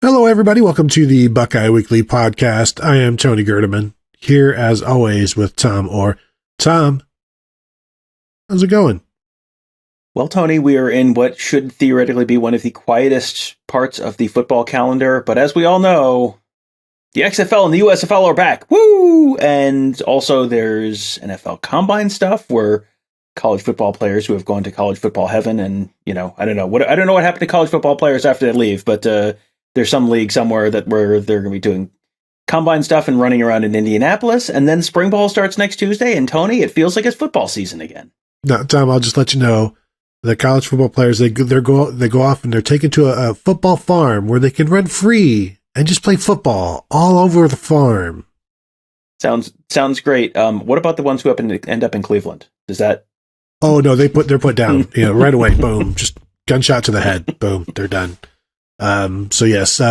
Hello, everybody. Welcome to the Buckeye Weekly Podcast. I am Tony Gerdeman, here as always with Tom Orr. Tom, how's it going? Well, Tony, we are in what should theoretically be one of the quietest parts of the football calendar, but as we all know, the XFL and the USFL are back. Woo! And also there's NFL Combine stuff where college football players who have gone to college football heaven and, I don't know what happened to college football players after they leave, but there's some league somewhere where they're going to be doing combine stuff and running around in Indianapolis, and then spring ball starts next Tuesday. And Tony, it feels like it's football season again. No, Tom, I'll just let you know the college football players they go off and they're taken to a football farm where they can run free and just play football all over the farm. Sounds great. What about the ones who end up in Cleveland? Does that? Oh no, they're put down. Right away. Boom, just gunshot to the head. Boom, they're done. So yes,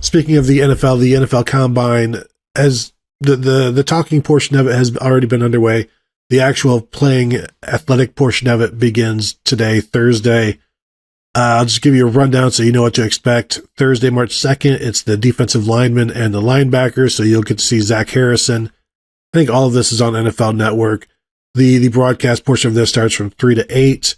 speaking of the NFL Combine, as the talking portion of it has already been underway, the actual playing athletic portion of it begins today, Thursday. I'll just give you a rundown so you know what to expect. Thursday, March 2nd, it's the defensive linemen and the linebackers, so you'll get to see Zach Harrison. I think all of this is on NFL Network. The broadcast portion of this starts from 3 to 8.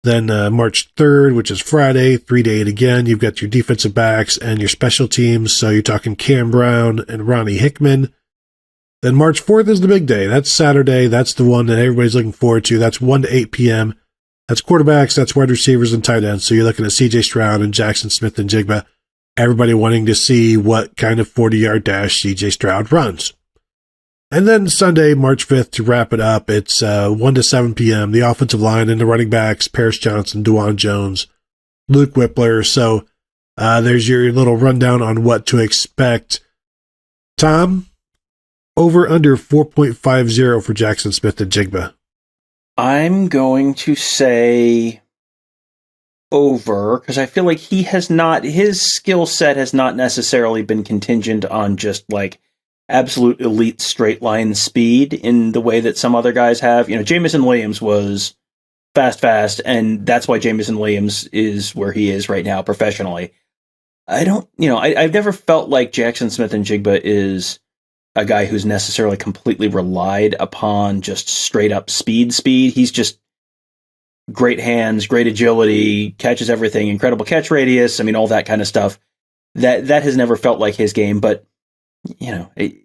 Then March 3rd, which is Friday, 3 to 8 again, you've got your defensive backs and your special teams. So you're talking Cam Brown and Ronnie Hickman. Then March 4th is the big day. That's Saturday. That's the one that everybody's looking forward to. That's 1 to 8 p.m. That's quarterbacks, that's wide receivers and tight ends. So you're looking at C.J. Stroud and Jackson Smith and Jigba. Everybody wanting to see what kind of 40-yard dash C.J. Stroud runs. And then Sunday, March 5th, to wrap it up, it's 1 to 7 p.m., the offensive line and the running backs, Paris Johnson, DeJuan Jones, Luke Whippler. So there's your little rundown on what to expect. Tom, over under 4.50 for Jackson Smith and Jigba. I'm going to say over, because I feel like his skill set has not necessarily been contingent on just like absolute elite straight line speed in the way that some other guys have. Jamison Williams was fast, and that's why Jamison Williams is where he is right now professionally. I've never felt like Jackson Smith and Jigba is a guy who's necessarily completely relied upon just straight up speed. He's just great hands, great agility, catches everything, incredible catch radius. All that kind of stuff. That has never felt like his game, but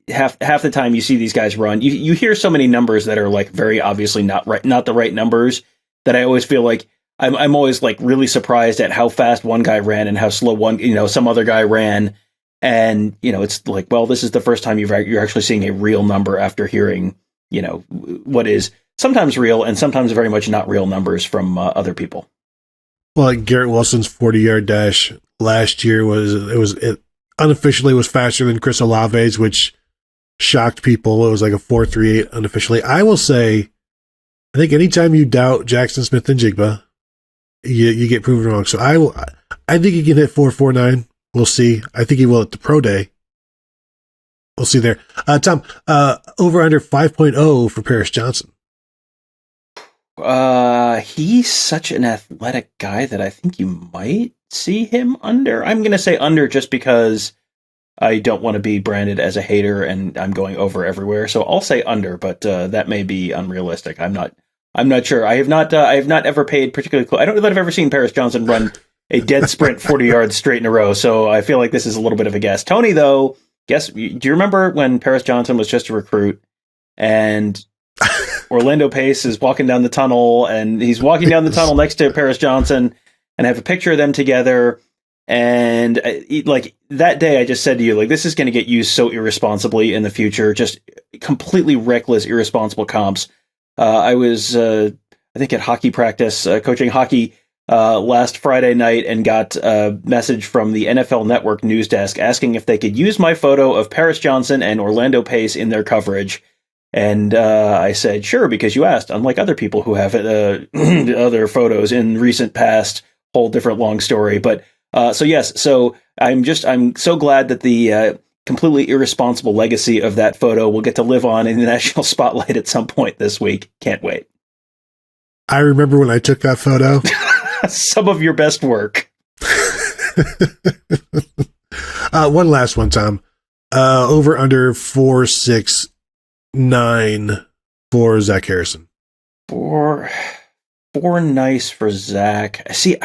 half the time you see these guys run, you hear so many numbers that are like very obviously not the right numbers, that I always feel like I'm always like really surprised at how fast one guy ran and how slow some other guy ran. And, it's like, well, this is the first time you're actually seeing a real number after hearing, what is sometimes real and sometimes very much not real numbers from other people. Well, like Garrett Wilson's 40-yard dash last year it unofficially was faster than Chris Olave's, which shocked people. It was like a 4.38 unofficially. I will say, I think anytime you doubt Jackson Smith and Jigba, you get proven wrong. So I think he can hit 4.49. We'll see. I think he will at the pro day. We'll see there. Tom, over under 5.0 for Paris Johnson. He's such an athletic guy that I think you might see him under. I'm going to say under just because I don't want to be branded as a hater and I'm going over everywhere. So I'll say under, but that may be unrealistic. I'm not sure. I have not ever paid particularly close. I don't know that I've ever seen Paris Johnson run a dead sprint 40 yards straight in a row. So I feel like this is a little bit of a guess. Tony, though, do you remember when Paris Johnson was just a recruit and Orlando Pace is walking down the tunnel and he's walking down the tunnel next to Paris Johnson and I have a picture of them together. And like that day, I just said to you, like, this is going to get used so irresponsibly in the future, just completely reckless, irresponsible comps. I was, I think at hockey practice, coaching hockey last Friday night and got a message from the NFL Network news desk asking if they could use my photo of Paris Johnson and Orlando Pace in their coverage. And I said, sure, because you asked, unlike other people who have other photos in recent past, whole different long story. But so, yes, so I'm so glad that the completely irresponsible legacy of that photo will get to live on in the national spotlight at some point this week. Can't wait. I remember when I took that photo. Some of your best work. One last one, Tom. Over under 4.69 for Zach Harrison. Four nice for Zach. See,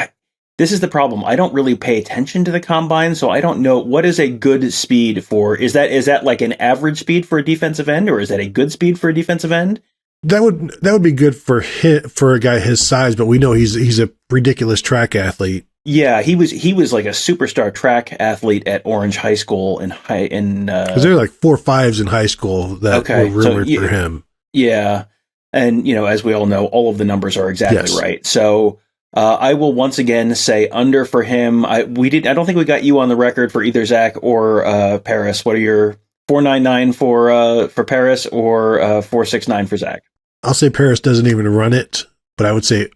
this is the problem. I don't really pay attention to the combine, so I don't know what is a good speed for. Is that like an average speed for a defensive end, or is that a good speed for a defensive end? That would be good for a guy his size, but we know he's a ridiculous track athlete. Yeah, he was like a superstar track athlete at Orange High School because there were like 4.5s in high school that were rumored for him. Yeah, and as we all know, all of the numbers are exactly right. So I will once again say under for him. I don't think we got you on the record for either Zach or Paris. What are your 4.99 for Paris or 4.69 for Zach? I'll say Paris doesn't even run it, but I would say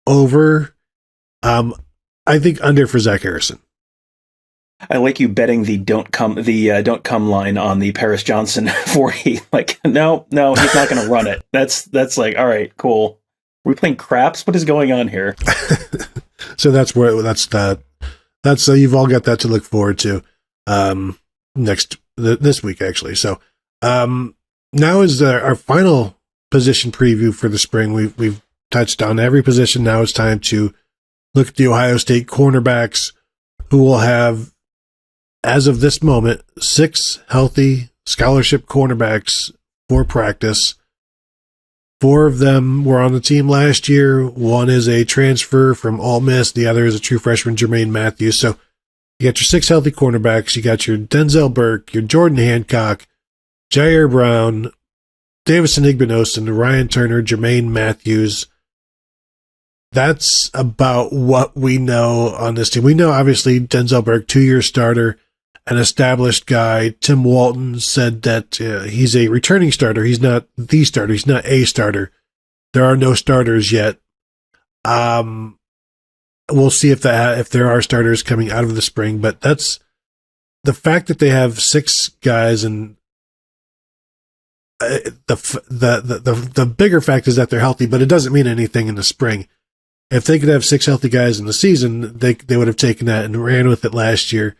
over. I think under for Zach Harrison. I like you betting the don't come line on the Paris Johnson 40. Like, no, he's not going to run it. That's like, all right, cool. Are we playing craps? What is going on here? So that's you've all got that to look forward to this week actually. So now is our final position preview for the spring. We've touched on every position. Now it's time to look at the Ohio State cornerbacks, who will have, as of this moment, 6 healthy scholarship cornerbacks for practice. 4 of them were on the team last year. 1 is a transfer from Ole Miss. The other is a true freshman, Germain Matthews. So you got your 6 healthy cornerbacks. You got your Denzel Burke, your Jordan Hancock, Jair Brown, Davison Igbinosun, Ryan Turner, Germain Matthews. That's about what we know on this team. We know, obviously, Denzel Burke, 2-year starter, an established guy. Tim Walton said that he's a returning starter. He's not the starter. He's not a starter. There are no starters yet. We'll see if there are starters coming out of the spring, but that's the fact that they have 6 guys, and the bigger fact is that they're healthy, but it doesn't mean anything in the spring. If they could have 6 healthy guys in the season, they would have taken that and ran with it last year.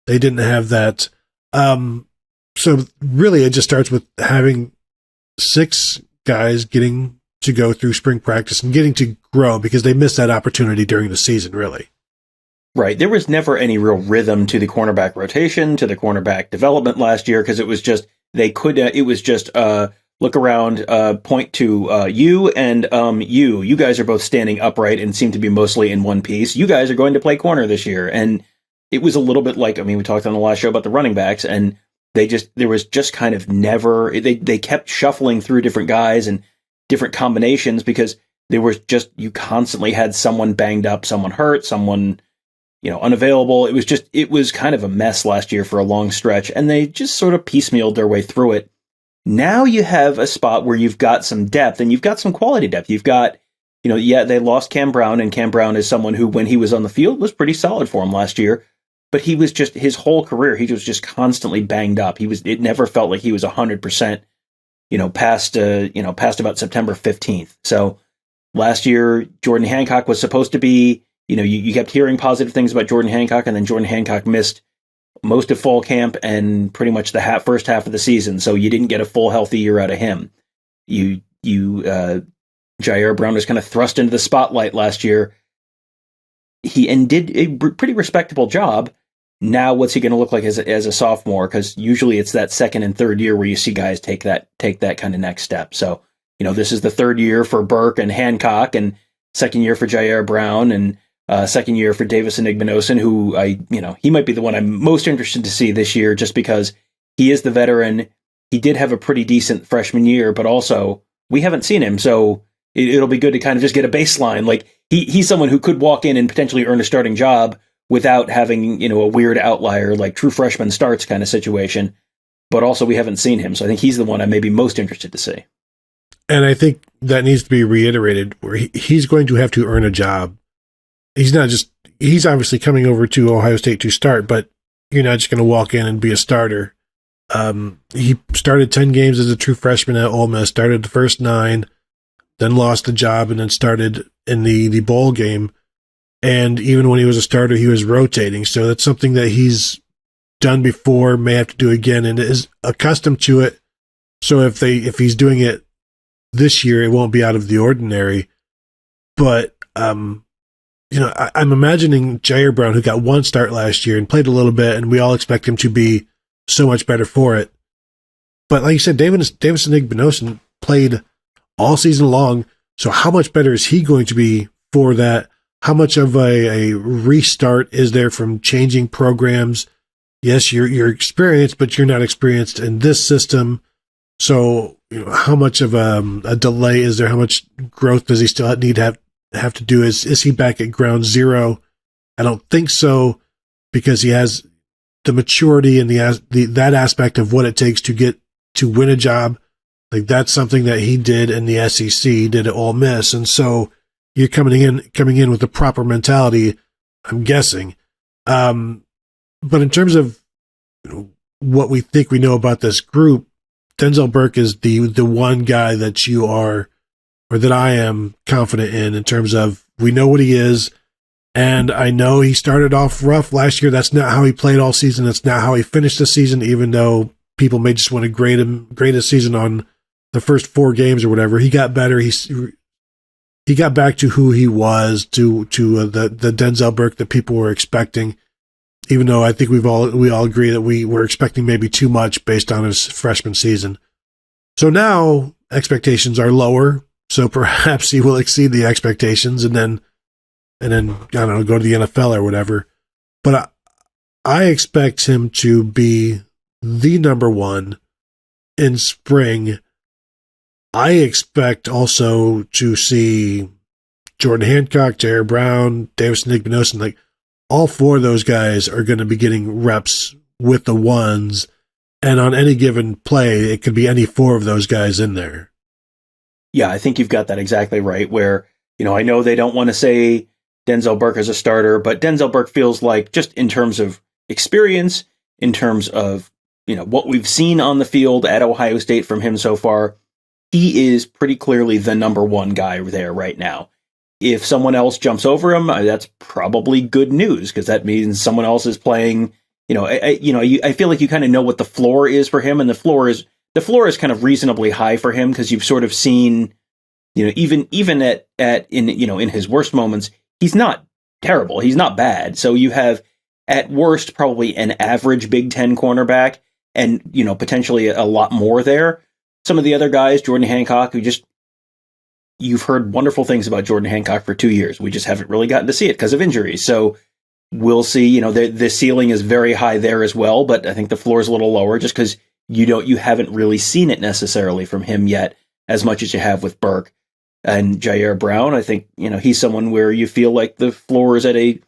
They didn't have that. So really it just starts with having 6 guys getting to go through spring practice and getting to grow, because they missed that opportunity during the season, really. Right. There was never any real rhythm to the cornerback rotation, to the cornerback development last year, because it was just, look around, point to you and you. You guys are both standing upright and seem to be mostly in one piece. You guys are going to play corner this year. And it was a little bit like, we talked on the last show about the running backs, and there was just kind of never, they kept shuffling through different guys and different combinations, because there was just, you constantly had someone banged up, someone hurt, someone, unavailable. It was kind of a mess last year for a long stretch, and they just sort of piecemealed their way through it. Now you have a spot where you've got some depth, and you've got some quality depth. You've got, they lost Cam Brown, and Cam Brown is someone who, when he was on the field, was pretty solid for him last year. But he was just, his whole career, he was just constantly banged up. It never felt like he was 100%, past about September 15th. So last year, Jordan Hancock was supposed to be, you kept hearing positive things about Jordan Hancock, and then Jordan Hancock missed most of fall camp and pretty much the first half of the season. So you didn't get a full healthy year out of him. Jair Brown was kind of thrust into the spotlight last year. He did a pretty respectable job. Now, what's he going to look like as a sophomore? Because usually it's that second and third year where you see guys take that kind of next step. So, this is the third year for Burke and Hancock, and second year for Jair Brown, and second year for Davison Igbinosun, who he might be the one I'm most interested to see this year, just because he is the veteran. He did have a pretty decent freshman year, but also we haven't seen him. So it'll be good to kind of just get a baseline. Like he's someone who could walk in and potentially earn a starting job without having, a weird outlier, like true freshman starts kind of situation. But also we haven't seen him. So I think he's the one I may be most interested to see. And I think that needs to be reiterated, where he's going to have to earn a job. He's obviously coming over to Ohio State to start, but you're not just going to walk in and be a starter. He started 10 games as a true freshman at Ole Miss, started the first 9, then lost the job, and then started in the bowl game. And even when he was a starter, he was rotating. So that's something that he's done before, may have to do again, and is accustomed to it. So if he's doing it this year, it won't be out of the ordinary. But I'm imagining Jair Brown, who got one start last year and played a little bit, and we all expect him to be so much better for it. But like you said, Davison Igbinosun played all season long. So how much better is he going to be for that? How much of a restart is there from changing programs? Yes, you're experienced, but you're not experienced in this system. So, how much of a delay is there? How much growth does he still need to have to do? Is he back at ground zero? I don't think so, because he has the maturity and that aspect of what it takes to win a job. Like, that's something that he did in the SEC, did at Ole Miss, and so you're coming in with the proper mentality, I'm guessing. But in terms of what we think we know about this group, Denzel Burke is the one guy that you are, or that I am confident in terms of we know what he is. And I know he started off rough last year. That's not how he played all season. That's not how he finished the season, even though people may just want to grade his season on the first 4 games or whatever. He got better. He got back to who he was, to the Denzel Burke that people were expecting, even though I think we all agree that we were expecting maybe too much based on his freshman season. So now expectations are lower, so perhaps he will exceed the expectations and then I don't know, go to the NFL or whatever. But I expect him to be the number one in spring. I expect also to see Jordan Hancock, Jair Brown, Davison Igbinosun, like all 4 of those guys are going to be getting reps with the ones, and on any given play, it could be any 4 of those guys in there. Yeah, I think you've got that exactly right, where, I know they don't want to say Denzel Burke as a starter, but Denzel Burke feels like, just in terms of experience, in terms of, what we've seen on the field at Ohio State from him so far, he is pretty clearly the number one guy there right now. If someone else jumps over him, that's probably good news, because that means someone else is playing. I feel like you kind of know what the floor is for him, and the floor is kind of reasonably high for him, because you've sort of seen, even in his worst moments, he's not terrible, he's not bad. So you have at worst probably an average Big Ten cornerback, and potentially a lot more there. Some of the other guys, Jordan Hancock, you've heard wonderful things about Jordan Hancock for 2 years. We just haven't really gotten to see it because of injuries. So we'll see. The ceiling is very high there as well, but I think the floor is a little lower, just because you haven't really seen it necessarily from him yet as much as you have with Burke and Jair Brown. I think he's someone where you feel like the floor is at a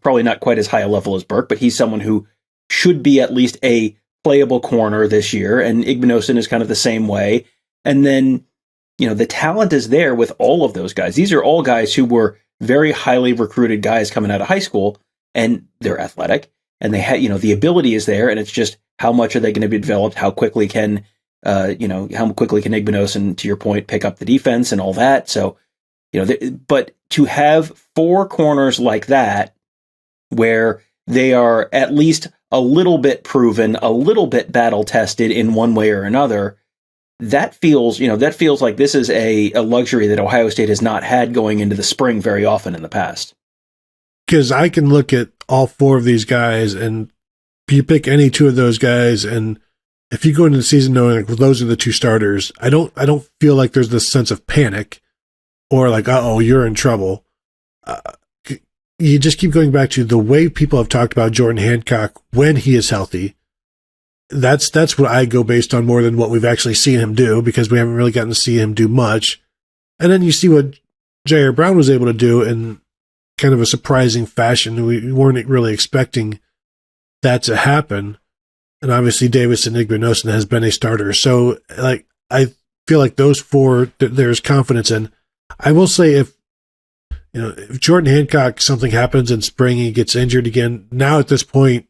probably not quite as high a level as Burke, but he's someone who should be at least a playable corner this year, and Igbinosun is kind of the same way. And then, the talent is there with all of those guys. These are all guys who were very highly recruited guys coming out of high school, and they're athletic, and they had, the ability is there, and it's just how much are they going to be developed? How quickly can Igbinosun, to your point, pick up the defense and all that? So, but to have 4 corners like that, where they are at least a little bit proven, a little bit battle tested in one way or another, that feels like this is a luxury that Ohio State has not had going into the spring very often in the past. Because I can look at all 4 of these guys, and you pick any 2 of those guys, and if you go into the season knowing like, well, those are the 2 starters, I don't feel like there's this sense of panic or like, uh-oh, you're in trouble. You just keep going back to the way people have talked about Jordan Hancock when he is healthy. That's what I go based on more than what we've actually seen him do, because we haven't really gotten to see him do much. And then you see what Jair Brown was able to do in kind of a surprising fashion. We weren't really expecting that to happen. And obviously Davison Igbinosun has been a starter. So like I feel like those 4 there's confidence in. I will say if Jordan Hancock, something happens in spring, he gets injured again, now at this point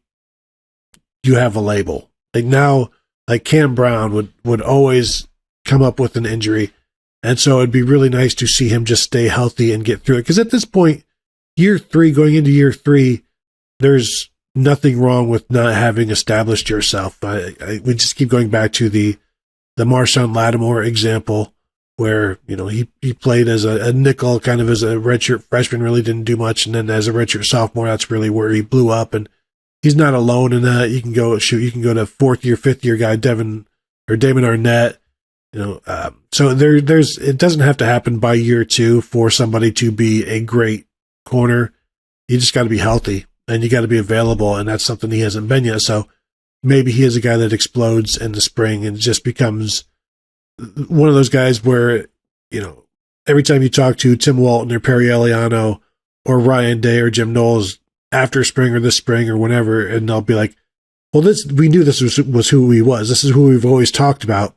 you have a label. Like now, like Cam Brown would always come up with an injury. And so it'd be really nice to see him just stay healthy and get through it. Because at this point, going into year 3, there's nothing wrong with not having established yourself. We just keep going back to the Marshawn Lattimore example, where, you know, he played as a nickel, kind of as a redshirt freshman, really didn't do much, and then as a redshirt sophomore, that's really where he blew up. And he's not alone in that. You can go to fourth year, fifth year guy Damon Arnett. You know, so there's it doesn't have to happen by year 2 for somebody to be a great corner. You just got to be healthy and you got to be available, and that's something he hasn't been yet. So maybe he is a guy that explodes in the spring and just becomes one of those guys where, you know, every time you talk to Tim Walton or Perry Eliano or Ryan Day or Jim Knowles after spring or this spring or whenever, and they'll be like, well, we knew this was who he was. This is who we've always talked about.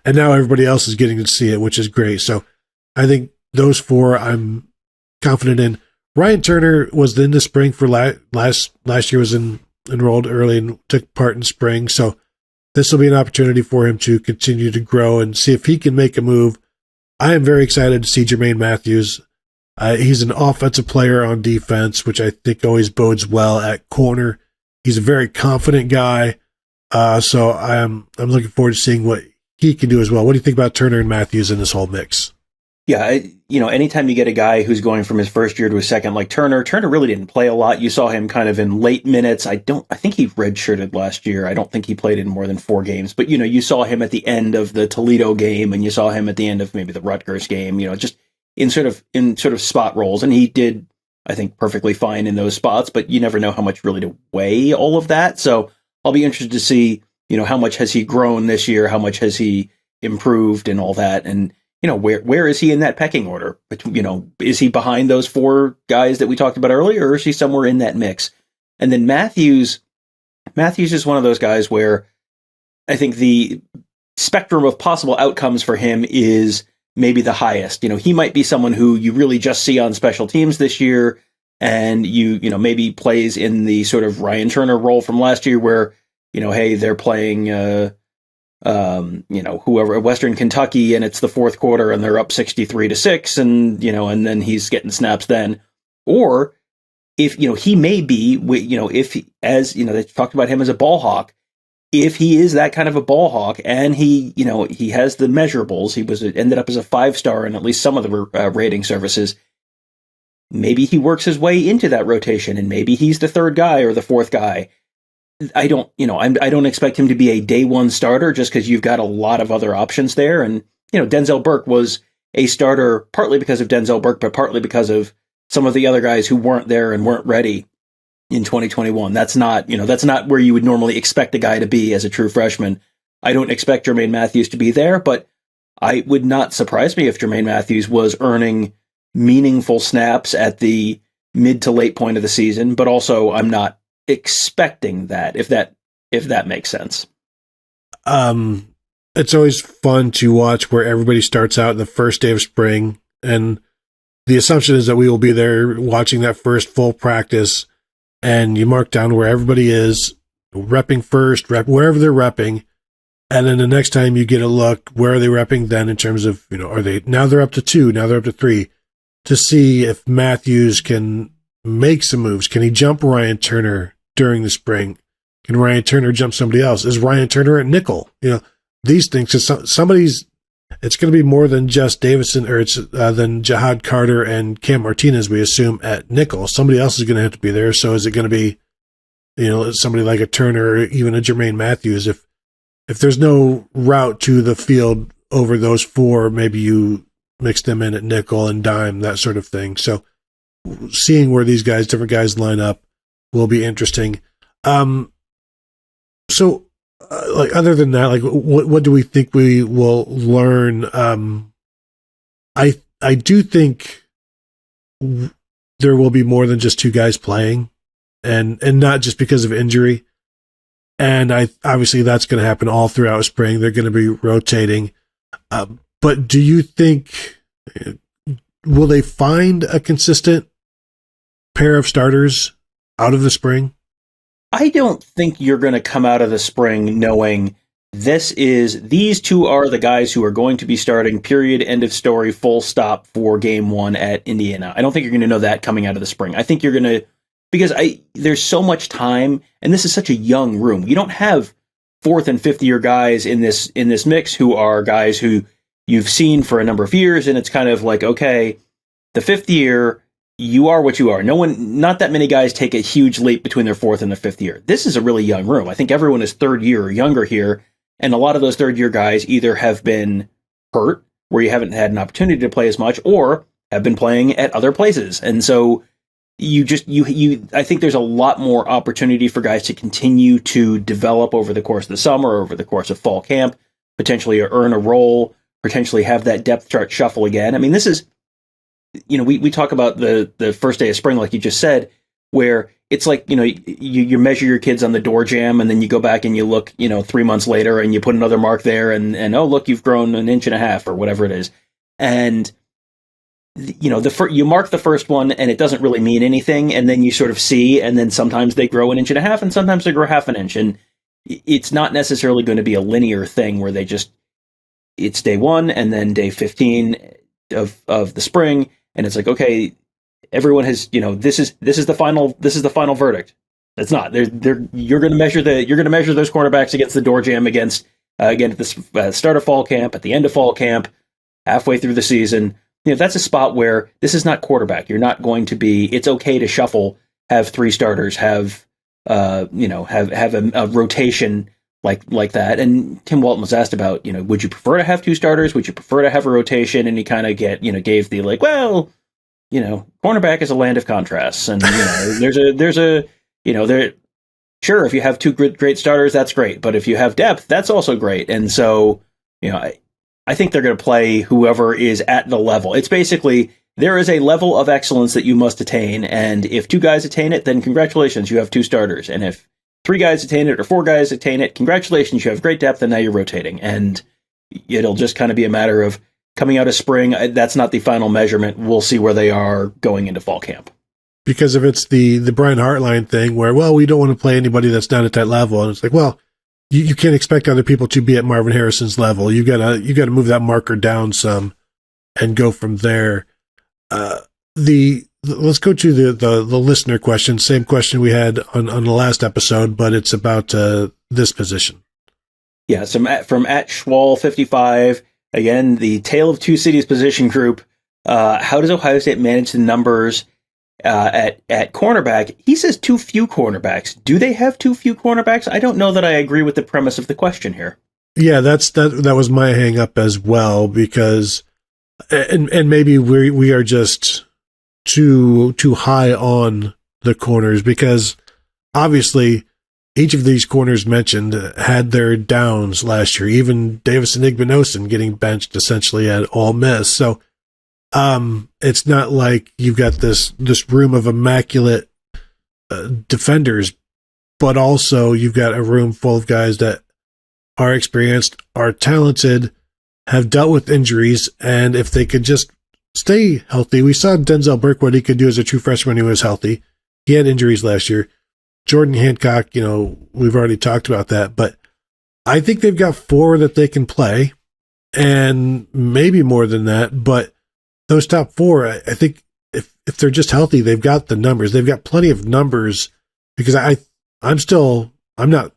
And now everybody else is getting to see it, which is great. So I think those 4 I'm confident in. Ryan Turner was in the spring for last year, was enrolled early and took part in spring. So this will be an opportunity for him to continue to grow and see if he can make a move. I am very excited to see Jermaine Matthews. He's an offensive player on defense, which I think always bodes well at corner. He's a very confident guy. So I'm looking forward to seeing what he can do as well. What do you think about Turner and Matthews in this whole mix? Yeah, you know, anytime you get a guy who's going from his first year to his second, like Turner really didn't play a lot. You saw him kind of in late minutes. I think he redshirted last year. I don't think he played in more than 4 games. But, you know, you saw him at the end of the Toledo game, and you saw him at the end of maybe the Rutgers game, you know, just in sort of spot roles. And he did, I think, perfectly fine in those spots, but you never know how much really to weigh all of that. So I'll be interested to see, you know, how much has he grown this year? How much has he improved and all that? And, you know, where is he in that pecking order? You know, is he behind those 4 guys that we talked about earlier, or is he somewhere in that mix? And then Matthews is one of those guys where I think the spectrum of possible outcomes for him is maybe the highest. You know, he might be someone who you really just see on special teams this year, and you know, maybe plays in the sort of Ryan Turner role from last year where, you know, hey, they're playing, you know, whoever, Western Kentucky, and it's the 4th quarter and they're up 63-6, and, you know, and then he's getting snaps then. Or if, you know, he may be, you know, if he, as, you know, they talked about him as a ball hawk, if he is that kind of a ball hawk and he, you know, he has the measurables, he ended up as a 5-star in at least some of the rating services, maybe he works his way into that rotation and maybe he's the 3rd guy or the 4th guy. I don't expect him to be a day 1 starter just because you've got a lot of other options there. And, you know, Denzel Burke was a starter partly because of Denzel Burke, but partly because of some of the other guys who weren't there and weren't ready in 2021. That's not where you would normally expect a guy to be as a true freshman. I don't expect Jermaine Matthews to be there, but I would not surprise me if Jermaine Matthews was earning meaningful snaps at the mid to late point of the season, but also I'm not expecting that, if that makes sense. It's always fun to watch where everybody starts out the first day of spring, and the assumption is that we will be there watching that first full practice, and you mark down where everybody is repping first, wherever they're repping, and then the next time you get a look, where are they repping then in terms of, you know, they're up to 2, now they're up to 3, to see if Matthews can make some moves. Can he jump Ryan Turner during the spring? Can Ryan Turner jump somebody else? Is Ryan Turner at nickel? You know, these things, because it's going to be more than just Davison, or it's than Jihad Carter and Cam Martinez, we assume, at nickel. Somebody else is going to have to be there. So is it going to be, you know, somebody like a Turner or even a Jermaine Matthews? If there's no route to the field over those 4, maybe you mix them in at nickel and dime, that sort of thing. So seeing where these different guys line up will be interesting. So like, other than that, like, what do we think we will learn? I do think there will be more than just 2 guys playing, and not just because of injury. And obviously that's going to happen all throughout spring. They're going to be rotating. But do you think, will they find a consistent pair of starters out of the spring? I don't think you're going to come out of the spring knowing these 2 are the guys who are going to be starting, period, end of story, full stop, for game 1 at Indiana. I don't think you're going to know that coming out of the spring. I think you're going to because there's so much time, and this is such a young room. You don't have fourth and fifth year guys in this mix who are guys who you've seen for a number of years, and it's kind of like, okay, the fifth year, you are what you are. Not that many guys take a huge leap between their fourth and their fifth year. This is a really young room. I think everyone is third year or younger here, and a lot of those third year guys either have been hurt, where you haven't had an opportunity to play as much, or have been playing at other places. And so I think there's a lot more opportunity for guys to continue to develop over the course of the summer, over the course of fall camp, potentially earn a role, potentially have that depth chart shuffle again. I mean, this is, we talk about the first day of spring, like you just said, where it's like, you measure your kids on the door jam, and then you go back and you look, 3 months later, and you put another mark there, and oh, look, you've grown an inch and a half or whatever it is. And you mark the first one and it doesn't really mean anything, and then you sort of see, and then sometimes they grow an inch and a half, and sometimes they grow half an inch, and it's not necessarily going to be a linear thing where it's day 1 and then day 15 of the spring, and it's like, okay, everyone has, this is the final verdict. It's not. You're going to measure those cornerbacks against the door jam, against again at the start of fall camp, at the end of fall camp, halfway through the season. That's a spot where this is not quarterback. You're not going to be. It's okay to shuffle, have 3 starters, have a rotation like that. And Tim Walton was asked about, would you prefer to have 2 starters? Would you prefer to have a rotation? And he kind of gave the cornerback is a land of contrasts, and sure, if you have 2 great starters, that's great, but if you have depth, that's also great. And so, I think they're going to play whoever is at the level. It's basically, there is a level of excellence that you must attain, and if 2 guys attain it, then congratulations, you have 2 starters. And if 3 guys attain it or 4 guys attain it, congratulations, you have great depth, and now you're rotating. And it'll just kind of be a matter of coming out of spring. That's not the final measurement. We'll see where they are going into fall camp. Because if it's the Brian Hartline thing where, well, we don't want to play anybody that's not at that level, and it's like, well, you can't expect other people to be at Marvin Harrison's level. You gotta move that marker down some and go from there. Let's go to the listener question. Same question we had on the last episode, but it's about this position. Yeah, so from at Schwal55, again, the Tale of Two Cities position group. How does Ohio State manage the numbers at cornerback? He says too few cornerbacks. Do they have too few cornerbacks? I don't know that I agree with the premise of the question here. Yeah, that was my hang up as well, because and maybe we are just too high on the corners, because obviously each of these corners mentioned had their downs last year. Even Davis and Igbinosun getting benched essentially at Ole Miss. So it's not like you've got this room of immaculate defenders, but also you've got a room full of guys that are experienced, are talented, have dealt with injuries, and if they could just stay healthy. We saw Denzel Burke, what he could do as a true freshman when he was healthy. He had injuries last year. Jordan Hancock, we've already talked about that, but I think they've got 4 that they can play, and maybe more than that, but those top 4, I think if they're just healthy, they've got the numbers. They've got plenty of numbers, because I'm not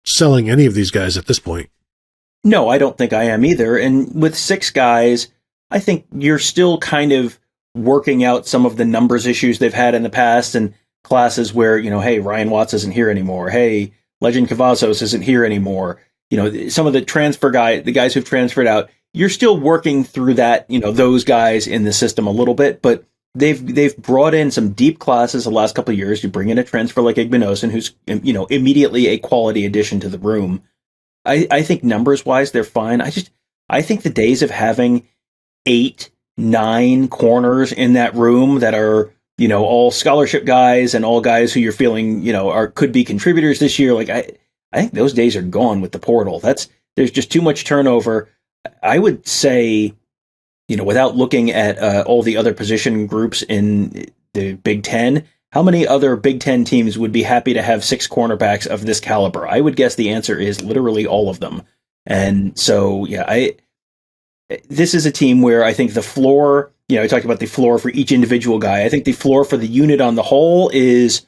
selling any of these guys at this point. No, I don't think I am either. And with 6 guys, I think you're still kind of working out some of the numbers issues they've had in the past, and classes where, hey, Ryan Watts isn't here anymore. Hey, Legend Cavazos isn't here anymore. Some of the the guys who've transferred out, you're still working through that, those guys in the system a little bit, but they've brought in some deep classes the last couple of years. You bring in a transfer like Igbinosun, who's, immediately a quality addition to the room. I think numbers wise, they're fine. I think the days of having 8, 9 corners in that room that are, all scholarship guys and all guys who you're feeling, could be contributors this year. Like I think those days are gone with the portal. There's just too much turnover. I would say, without looking at all the other position groups in the Big Ten, how many other Big Ten teams would be happy to have 6 cornerbacks of this caliber? I would guess the answer is literally all of them. And so, yeah, this is a team where I think the floor I talked about the floor for each individual guy. I think the floor for the unit on the whole is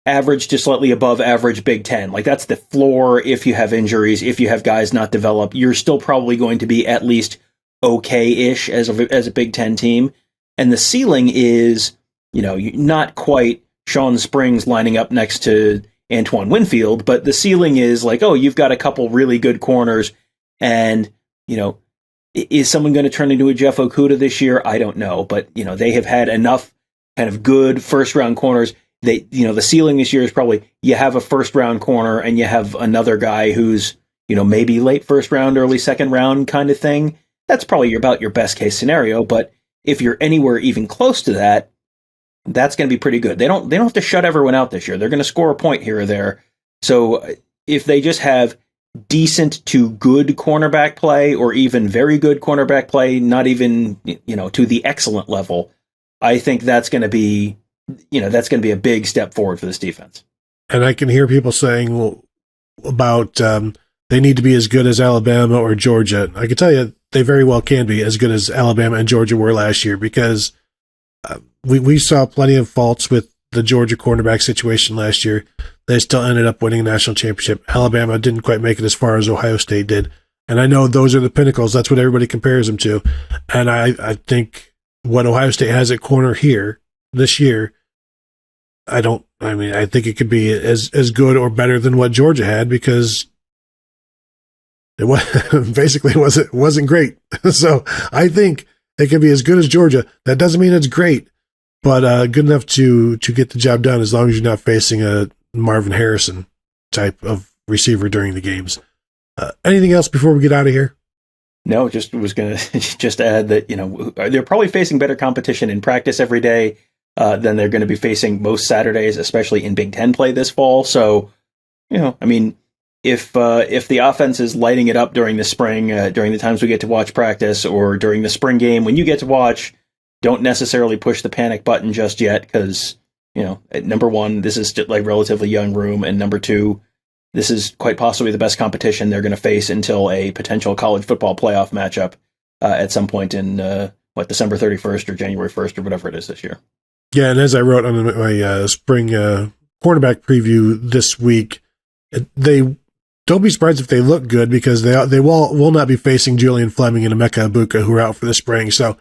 average to slightly above average Big Ten. Like, that's the floor. If you have injuries, if you have guys not develop, you're still probably going to be at least okay-ish as a Big Ten team. And the ceiling is, not quite Sean Springs lining up next to Antoine Winfield, but the ceiling is like, oh, you've got a couple really good corners, and, is someone going to turn into a Jeff Okudah this year? I don't know, but, they have had enough kind of good first-round corners. The ceiling this year is probably you have a first-round corner and you have another guy who's, maybe late first round, early second round kind of thing. That's probably about your best-case scenario, but if you're anywhere even close to that, that's going to be pretty good. They don't have to shut everyone out this year. They're going to score a point here or there. So if they just have decent to good cornerback play, or even very good cornerback play, not even, to the excellent level, I think that's going to be a big step forward for this defense. And I can hear people saying about they need to be as good as Alabama or Georgia. I can tell you they very well can be as good as Alabama and Georgia were last year, because we saw plenty of faults with the Georgia cornerback situation last year. They still ended up winning a national championship. Alabama didn't quite make it as far as Ohio State did. And I know those are the pinnacles. That's what everybody compares them to. And I think what Ohio State has at corner here this year, I think it could be as good or better than what Georgia had, because it wasn't great. So I think it can be as good as Georgia. That doesn't mean it's great, but good enough to get the job done, as long as you're not facing a Marvin Harrison type of receiver during the games. Anything else before we get out of here? No, just was going to just add that, they're probably facing better competition in practice every day than they're going to be facing most Saturdays, especially in Big Ten play this fall. So, if the offense is lighting it up during the spring, during the times we get to watch practice, or during the spring game when you get to watch, don't necessarily push the panic button just yet, because, number one, this is still like relatively young room, and number two, this is quite possibly the best competition they're going to face until a potential college football playoff matchup at some point in December 31st or January 1st or whatever it is this year. Yeah, and as I wrote on my spring cornerback preview this week, they don't be surprised if they look good, because they will not be facing Julian Fleming and Emeka Ibuka, who are out for the spring. So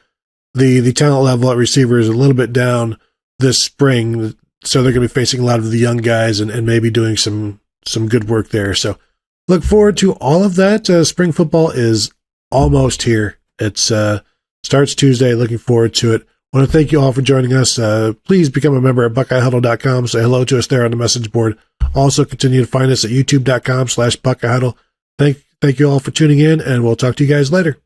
the talent level at receiver is a little bit down this spring, so they're going to be facing a lot of the young guys and maybe doing some good work there. So look forward to all of that. Spring football is almost here. It starts Tuesday. Looking forward to it. I want to thank you all for joining us. Please become a member at BuckeyeHuddle.com. Say hello to us there on the message board. Also, continue to find us at YouTube.com/BuckeyeHuddle. Thank you all for tuning in, and we'll talk to you guys later.